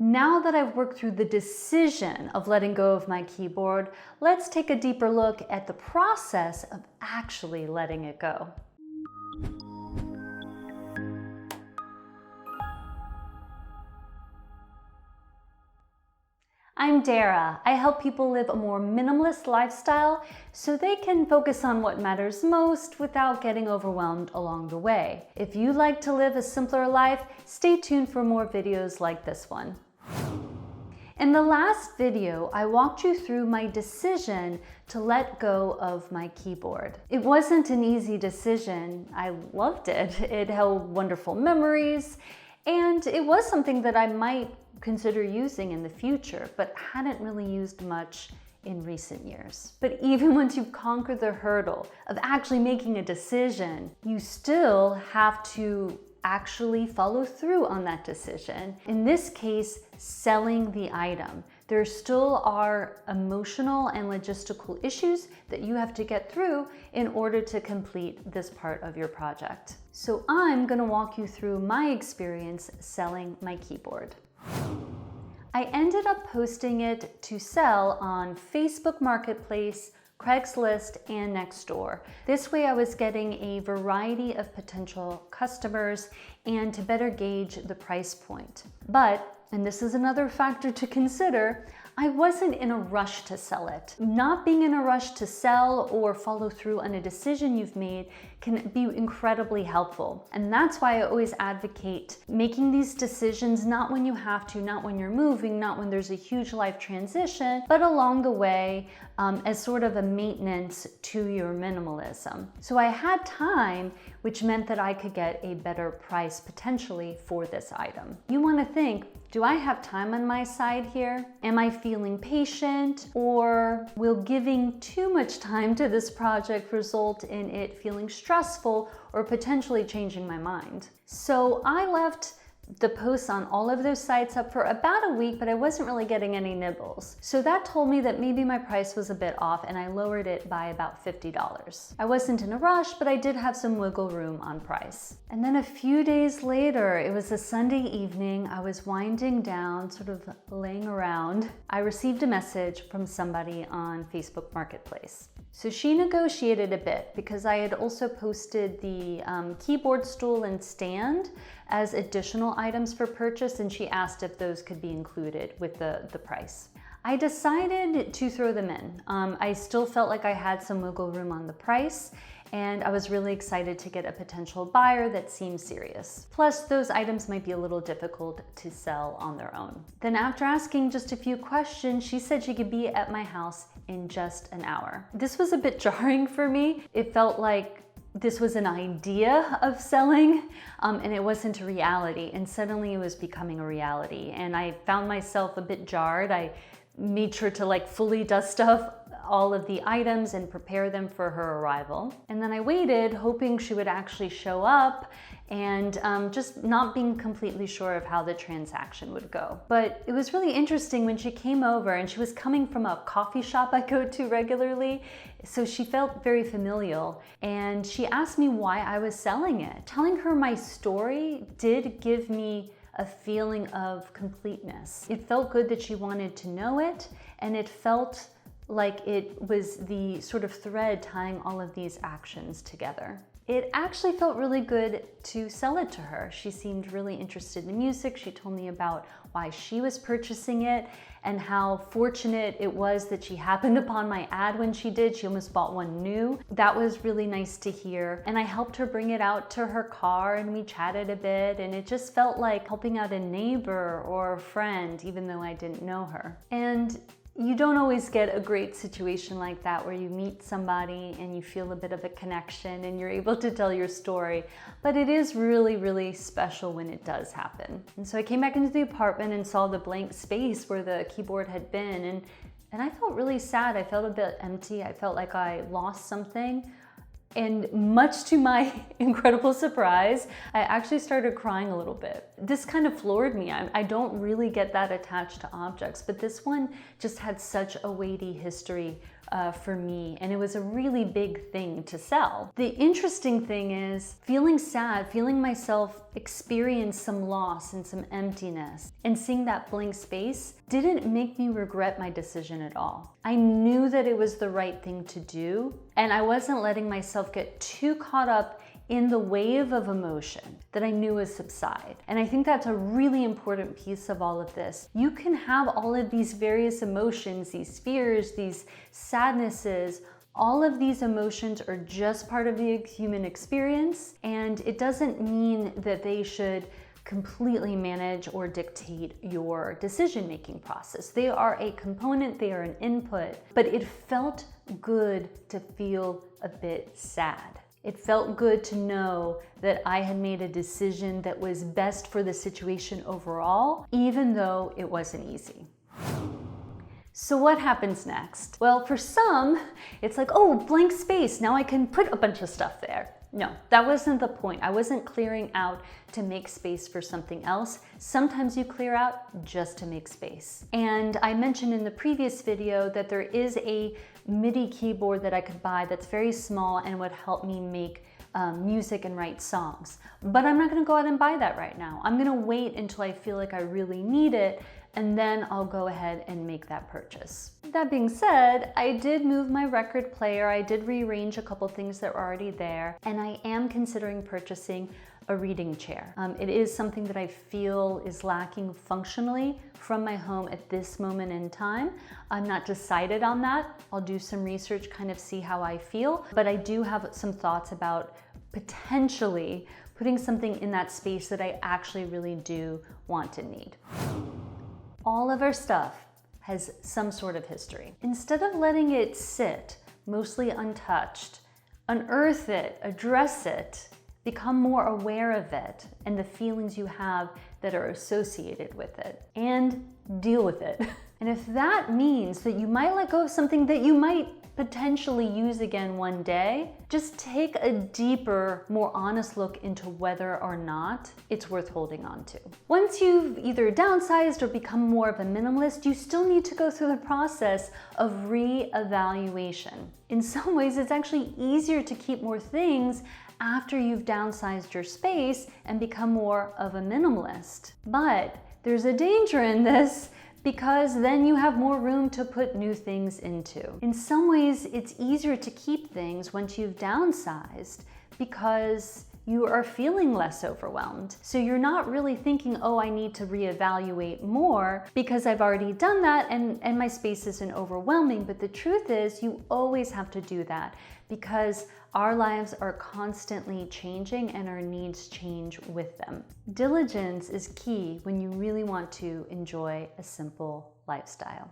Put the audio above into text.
Now that I've worked through the decision of letting go of my keyboard, let's take a deeper look at the process of actually letting it go. I'm Dara. I help people live a more minimalist lifestyle so they can focus on what matters most without getting overwhelmed along the way. If you like to live a simpler life, stay tuned for more videos like this one. In the last video, I walked you through my decision to let go of my keyboard. It wasn't an easy decision. I loved it. It held wonderful memories, and it was something that I might consider using in the future, but hadn't really used much in recent years. But even once you've conquered the hurdle of actually making a decision, you still have to actually follow through on that decision. In this case, selling the item. There still are emotional and logistical issues that you have to get through in order to complete this part of your project. So I'm going to walk you through my experience selling my keyboard. I ended up posting it to sell on Facebook Marketplace, Craigslist, and Nextdoor. This way I was getting a variety of potential customers and to better gauge the price point. But, and this is another factor to consider, I wasn't in a rush to sell it. Not being in a rush to sell or follow through on a decision you've made can be incredibly helpful. And that's why I always advocate making these decisions not when you have to, not when you're moving, not when there's a huge life transition, but along the way as sort of a maintenance to your minimalism. So I had time, which meant that I could get a better price potentially for this item. You want to think, do I have time on my side here? Am I feeling patient? Or will giving too much time to this project result in it feeling stressful or potentially changing my mind? So I left the posts on all of those sites up for about a week, but I wasn't really getting any nibbles. So that told me that maybe my price was a bit off, and I lowered it by about $50. I wasn't in a rush, but I did have some wiggle room on price. And then a few days later, it was a Sunday evening, I was winding down, sort of laying around. I received a message from somebody on Facebook Marketplace. So she negotiated a bit because I had also posted the keyboard stool and stand as additional items for purchase, and she asked if those could be included with the price. I decided to throw them in. I still felt like I had some wiggle room on the price, and I was really excited to get a potential buyer that seemed serious. Plus, those items might be a little difficult to sell on their own. Then after asking just a few questions, she said she could be at my house in just an hour. This was a bit jarring for me. It felt like this was an idea of selling, and it wasn't a reality, and suddenly it was becoming a reality. And I found myself a bit jarred. I made sure to fully dust off all of the items and prepare them for her arrival. And then I waited, hoping she would actually show up, and just not being completely sure of how the transaction would go. But it was really interesting when she came over, and she was coming from a coffee shop I go to regularly, so she felt very familial, and she asked me why I was selling it. Telling her my story did give me a feeling of completeness. It felt good that she wanted to know it, and it felt like it was the sort of thread tying all of these actions together. It actually felt really good to sell it to her. She seemed really interested in music. She told me about why she was purchasing it and how fortunate it was that she happened upon my ad when she did. She almost bought one new. That was really nice to hear. And I helped her bring it out to her car, and we chatted a bit, and it just felt like helping out a neighbor or a friend, even though I didn't know her. And you don't always get a great situation like that where you meet somebody and you feel a bit of a connection and you're able to tell your story, but it is really, really special when it does happen. And so I came back into the apartment and saw the blank space where the keyboard had been, and I felt really sad. I felt a bit empty. I felt like I lost something. And much to my incredible surprise, I actually started crying a little bit. This kind of floored me. I don't really get that attached to objects, but this one just had such a weighty history for me, and it was a really big thing to sell. The interesting thing is feeling sad, feeling myself experience some loss and some emptiness, and seeing that blank space didn't make me regret my decision at all. I knew that it was the right thing to do, and I wasn't letting myself get too caught up in the wave of emotion that I knew would subside. And I think that's a really important piece of all of this. You can have all of these various emotions, these fears, these sadnesses. All of these emotions are just part of the human experience, and it doesn't mean that they should completely manage or dictate your decision-making process. They are a component, they are an input, but it felt good to feel a bit sad. It felt good to know that I had made a decision that was best for the situation overall, even though it wasn't easy. So what happens next? Well, for some, it's like, oh, blank space, now I can put a bunch of stuff there. No, that wasn't the point. I wasn't clearing out to make space for something else. Sometimes you clear out just to make space. And I mentioned in the previous video that there is a MIDI keyboard that I could buy that's very small and would help me make music and write songs. But I'm not gonna go out and buy that right now. I'm gonna wait until I feel like I really need it, and then I'll go ahead and make that purchase. That being said, I did move my record player, I did rearrange a couple things that were already there, and I am considering purchasing a reading chair. It is something that I feel is lacking functionally from my home at this moment in time. I'm not decided on that. I'll do some research, kind of see how I feel, but I do have some thoughts about potentially putting something in that space that I actually really do want and need. All of our stuff has some sort of history. Instead of letting it sit, mostly untouched, unearth it, address it, become more aware of it and the feelings you have that are associated with it, and deal with it. And if that means that you might let go of something that you might potentially use again one day, just take a deeper, more honest look into whether or not it's worth holding on to. Once you've either downsized or become more of a minimalist, you still need to go through the process of re-evaluation. In some ways, it's actually easier to keep more things after you've downsized your space and become more of a minimalist. But there's a danger in this, because then you have more room to put new things into. In some ways, it's easier to keep things once you've downsized because you are feeling less overwhelmed. So you're not really thinking, oh, I need to reevaluate more because I've already done that and my space isn't overwhelming. But the truth is, you always have to do that because our lives are constantly changing and our needs change with them. Diligence is key when you really want to enjoy a simple lifestyle.